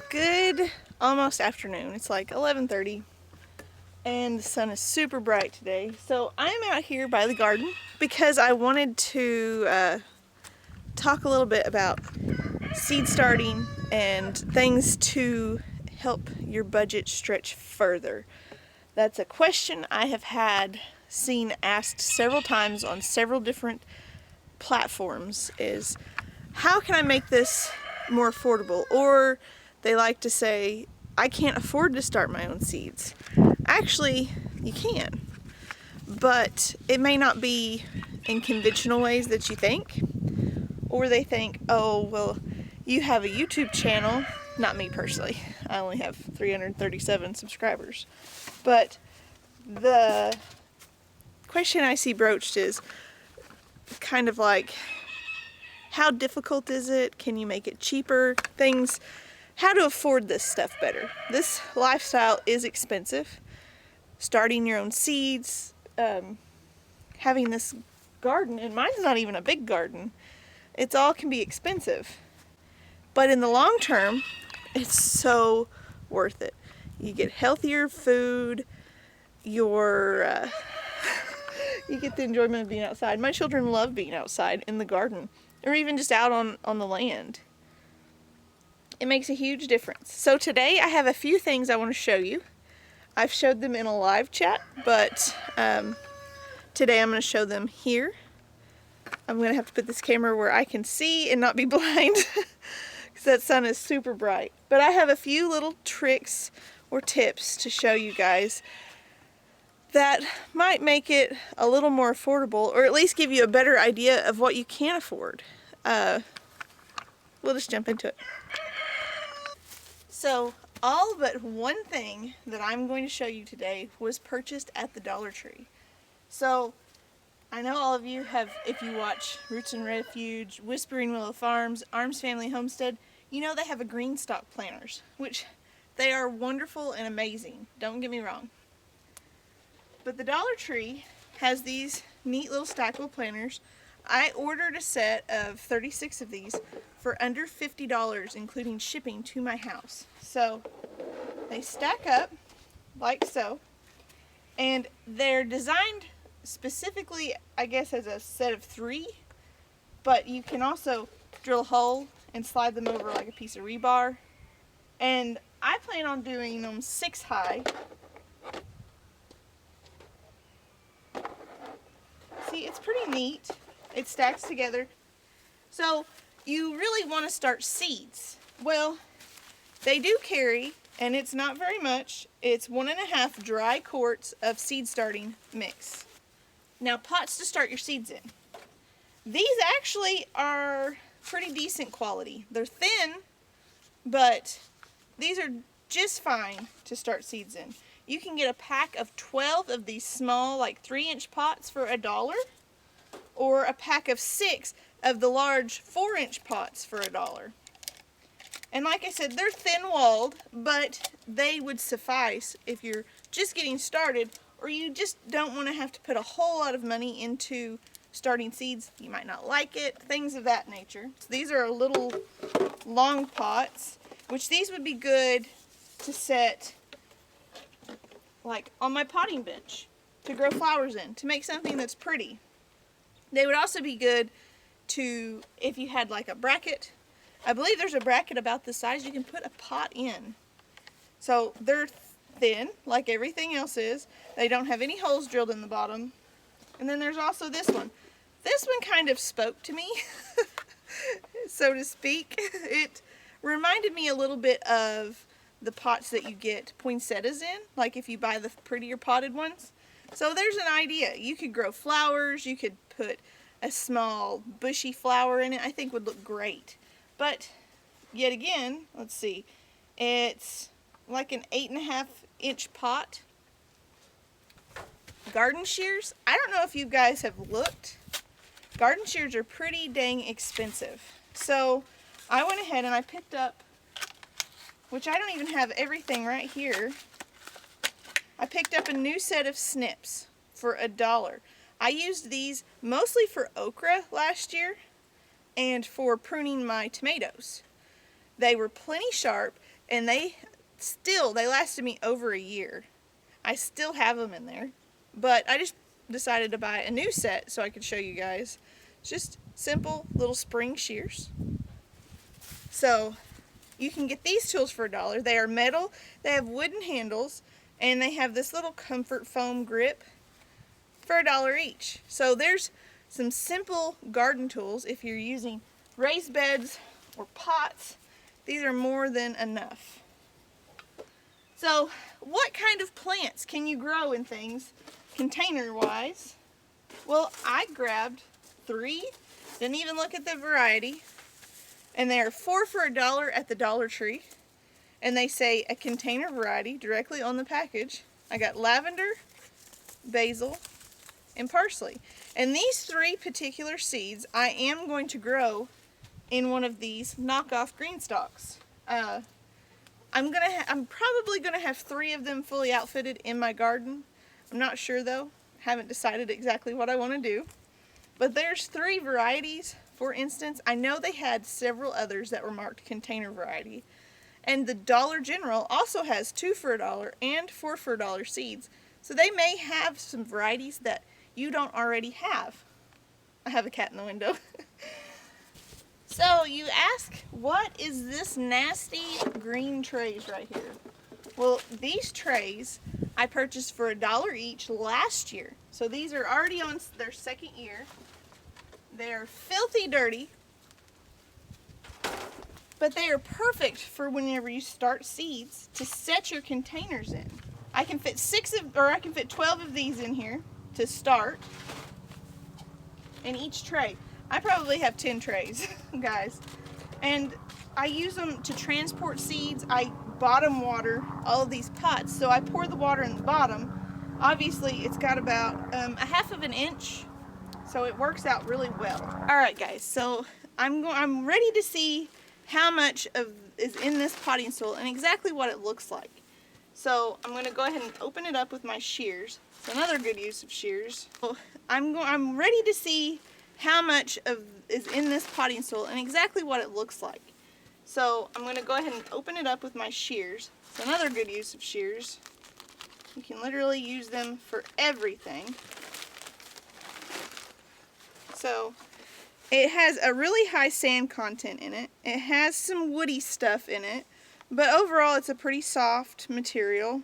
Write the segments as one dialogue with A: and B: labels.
A: Good almost afternoon. It's like 11:30 and the sun is super bright today. So I'm out here by the garden because I wanted to talk a little bit about seed starting and things to help your budget stretch further. That's a question I have seen asked several times on several different platforms, is how can I make this more affordable? Or they like to say, I can't afford to start my own seeds. Actually, you can, but it may not be in conventional ways that you think. Or they think, oh, well, you have a YouTube channel. Not me personally. I only have 337 subscribers. But the question I see broached is kind of like, how difficult is it? Can you make it cheaper? Things, how to afford this stuff better. This lifestyle is expensive. Starting your own seeds, having this garden, and mine's not even a big garden. It all can be expensive. But in the long term, it's so worth it. You get healthier food, you get the enjoyment of being outside. My children love being outside in the garden, or even just out on the land. It makes a huge difference. So today I have a few things I want to show you. I've showed them in a live chat, but today I'm going to show them here. I'm going to have to put this camera where I can see and not be blind because that sun is super bright. But I have a few little tricks or tips to show you guys that might make it a little more affordable, or at least give you a better idea of what you can afford. We'll just jump into it. So all but one thing that I'm going to show you today was purchased at the Dollar Tree. So I know all of you have, if you watch Roots and Refuge, Whispering Willow Farms, Arms Family Homestead, you know they have a green stalk planters, which they are wonderful and amazing. Don't get me wrong. But the Dollar Tree has these neat little stackable planters. I ordered a set of 36 of these for under $50, including shipping to my house. So they stack up like so, and they're designed specifically, I guess, as a set of 3, but you can also drill a hole and slide them over like a piece of rebar. And I plan on doing them 6 high. See, it's pretty neat. It stacks together. So you really want to start seeds. Well, they do carry, and it's not very much, it's 1.5 dry quarts of seed starting mix. Now, pots to start your seeds in. These actually are pretty decent quality. They're thin, but these are just fine to start seeds in. You can get a pack of 12 of these small, like 3-inch pots for $1, or a pack of 6 of the large 4-inch pots for $1. And like I said, they're thin-walled, but they would suffice if you're just getting started, or you just don't want to have to put a whole lot of money into starting seeds. You might not like it, things of that nature. So these are little long pots, which these would be good to set like on my potting bench to grow flowers in, to make something that's pretty. They would also be good to, if you had like a bracket. I believe there's a bracket about this size you can put a pot in. So they're thin, like everything else is. They don't have any holes drilled in the bottom. And then there's also this one. This one kind of spoke to me, so to speak. It reminded me a little bit of the pots that you get poinsettias in, like if you buy the prettier potted ones. So there's an idea. You could grow flowers, you could put a small bushy flower in it. I think would look great. But yet again, let's see, it's like an 8.5-inch pot. Garden shears, I don't know if you guys have looked. Garden shears are pretty dang expensive. So I went ahead and I picked up, which I don't even have everything right here. I picked up a new set of snips for $1. I used these mostly for okra last year and for pruning my tomatoes. They were plenty sharp. and they lasted me over a year. I still have them in there, but I just decided to buy a new set so I could show you guys. It's just simple little spring shears. So you can get these tools for $1. They are metal, they have wooden handles, and they have this little comfort foam grip for $1 each. So there's some simple garden tools. If you're using raised beds or pots, these are more than enough. So what kind of plants can you grow in things container wise? Well, I grabbed 3, didn't even look at the variety, and they are 4 for $1 at the Dollar Tree, and they say a container variety directly on the package. I got lavender, basil, and parsley. And these 3 particular seeds I am going to grow in one of these knockoff green stalks. I'm probably gonna have 3 of them fully outfitted in my garden. I'm not sure though. Haven't decided exactly what I want to do. But there's 3 varieties. For instance, I know they had several others that were marked container variety. And the Dollar General also has 2 for $1 and 4 for $1 seeds. So they may have some varieties that you don't already have. I have a cat in the window. So you ask, what is this nasty green trays right here? Well, these trays I purchased for $1 each last year. So these are already on their 2nd year. They're filthy dirty, but they are perfect for whenever you start seeds to set your containers in. I can fit 12 of these in here to start in each tray. I probably have 10 trays, guys. And I use them to transport seeds. I bottom water all of these pots. So I pour the water in the bottom. Obviously, it's got about a 1/2 inch, so it works out really well. All right, guys, so I'm ready to see how much is in this potting soil and exactly what it looks like. So I'm going to go ahead and open it up with my shears. It's another good use of shears. So I'm ready to see how much is in this potting soil and exactly what it looks like. So I'm going to go ahead and open it up with my shears. It's another good use of shears. You can literally use them for everything. So it has a really high sand content in it. It has some woody stuff in it, but overall it's a pretty soft material.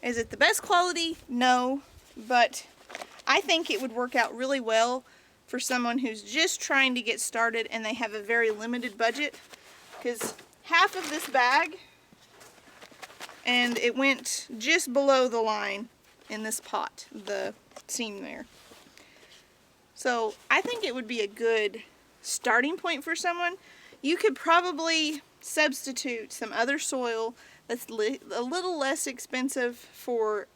A: Is it the best quality? No, but I think it would work out really well for someone who's just trying to get started and they have a very limited budget, because half of this bag, and it went just below the line in this pot, the seam there. So I think it would be a good starting point for someone. You could probably substitute some other soil that's a little less expensive for,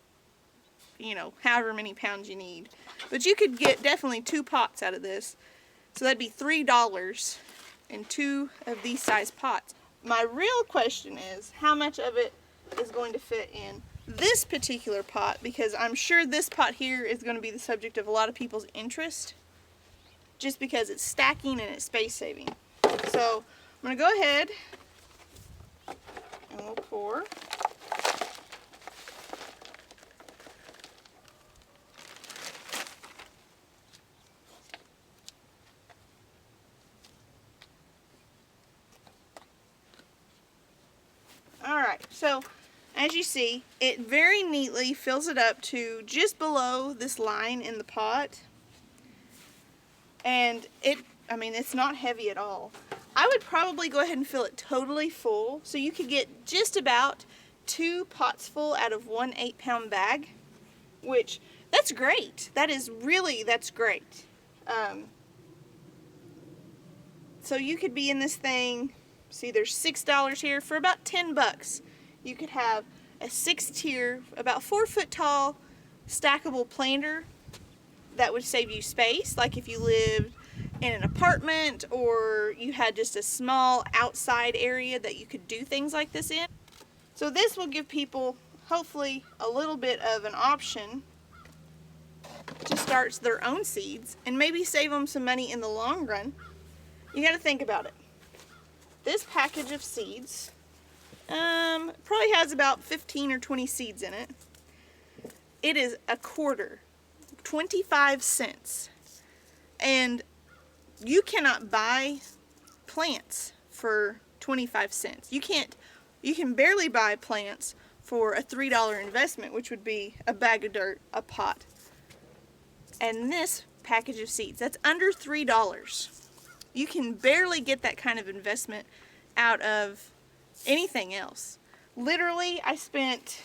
A: you know, however many pounds you need. But you could get definitely 2 pots out of this. So that'd be $3 in 2 of these size pots. My real question is, how much of it is going to fit in this particular pot? Because I'm sure this pot here is going to be the subject of a lot of people's interest, just because it's stacking and it's space saving. So I'm going to go ahead and we'll pour. Alright, so as you see, it very neatly fills it up to just below this line in the pot. And it's not heavy at all. I would probably go ahead and fill it totally full, so you could get just about 2 pots full out of 1 8-pound bag, which, that's great. That's great. So you could be in this thing, see there's $6 here, for about 10 bucks. You could have a 6-tier, about 4-foot tall, stackable planter that would save you space, like if you lived in an apartment or you had just a small outside area that you could do things like this in. So this will give people hopefully a little bit of an option to start their own seeds and maybe save them some money in the long run. You got to think about it. this package of seeds probably has about 15 or 20 seeds in it. It is a quarter, 25 cents. And you cannot buy plants for 25 cents. You can barely buy plants for a $3 investment, which would be a bag of dirt, a pot. And this package of seeds, that's under $3. You can barely get that kind of investment out of anything else. Literally, I spent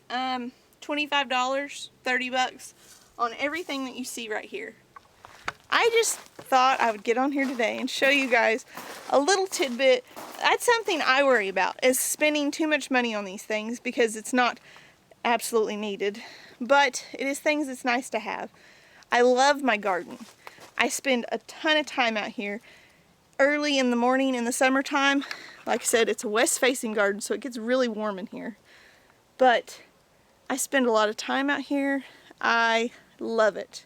A: $25, $30 on everything that you see right here. I just thought I would get on here today and show you guys a little tidbit. That's something I worry about, is spending too much money on these things because it's not absolutely needed. But it is things that's nice to have. I love my garden. I spend a ton of time out here early in the morning in the summertime. Like I said, it's a west-facing garden, so it gets really warm in here. But I spend a lot of time out here. I love it.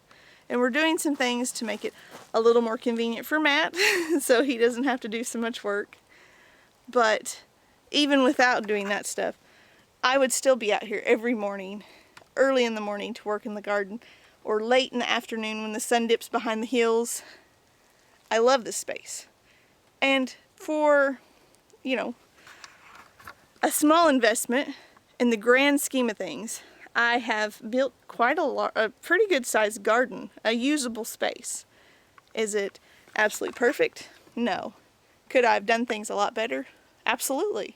A: And we're doing some things to make it a little more convenient for Matt so he doesn't have to do so much work. But even without doing that stuff, I would still be out here every morning, early in the morning to work in the garden, or late in the afternoon when the sun dips behind the hills. I love this space. And for, you know, a small investment in the grand scheme of things, I have built quite a pretty good sized garden, a usable space. Is it absolutely perfect? No. Could I have done things a lot better? Absolutely.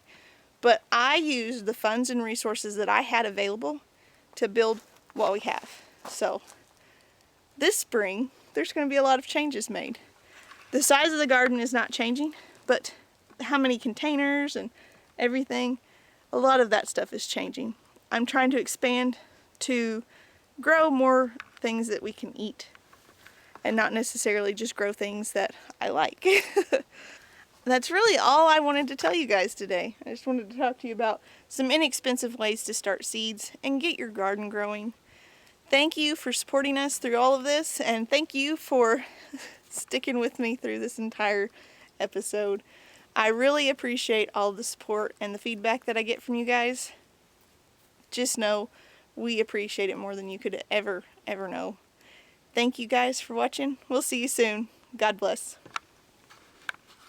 A: But I used the funds and resources that I had available to build what we have. So this spring, there's going to be a lot of changes made. The size of the garden is not changing, but how many containers and everything, a lot of that stuff is changing. I'm trying to expand to grow more things that we can eat and not necessarily just grow things that I like. That's really all I wanted to tell you guys today. I just wanted to talk to you about some inexpensive ways to start seeds and get your garden growing. Thank you for supporting us through all of this, and thank you for sticking with me through this entire episode. I really appreciate all the support and the feedback that I get from you guys. Just know we appreciate it more than you could ever know. Thank you guys for watching. We'll see you soon. God bless.